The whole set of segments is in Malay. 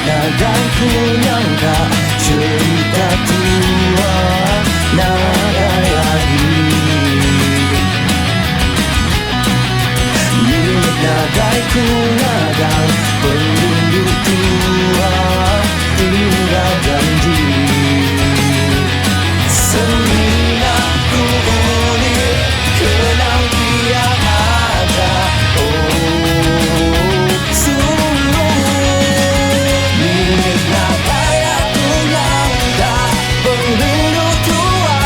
dan ku nyangka cerita tua nada lagi. Milik nadai ku nadang pelindung tua tinggal janji. Seminyak ku unik kenang dia ada. Oh sungguh milik nadai aku nyangka pelindung tua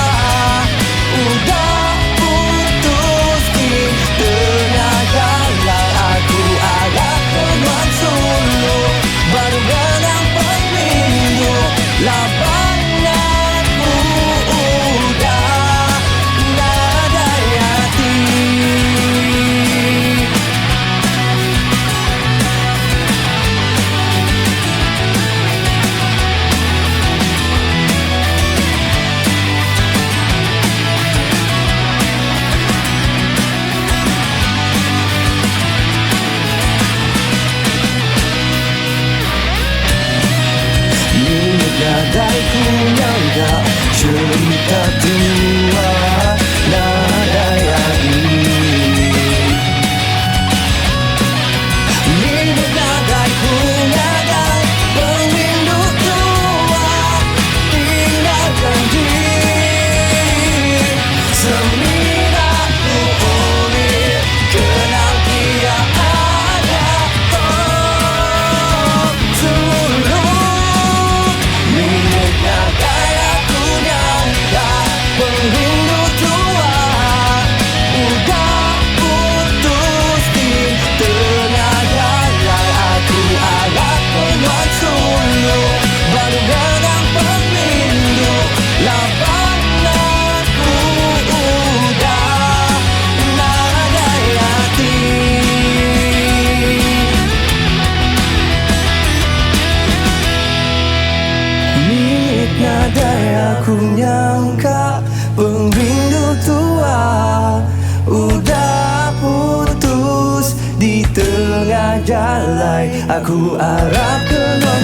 udah putus di tengah jalan. Aku agak keluar sulu baru benang perindu labangan udah nadai hati. Milik nadai ku nyangka cerita tua nadai lagi. Milik nadai ku nadai perindu tua tinggal janji. Seminyak ku unik kenang dia ada. Oh dulu milik nadai aku nyangka pelindung tua udah putus di tengah jalan. Aku agak keluar sulu baru benang perindu labangan udah nadai hati. Milik nadai aku nyangka perindu tua udah putus di tengah jalan. Aku harap keluar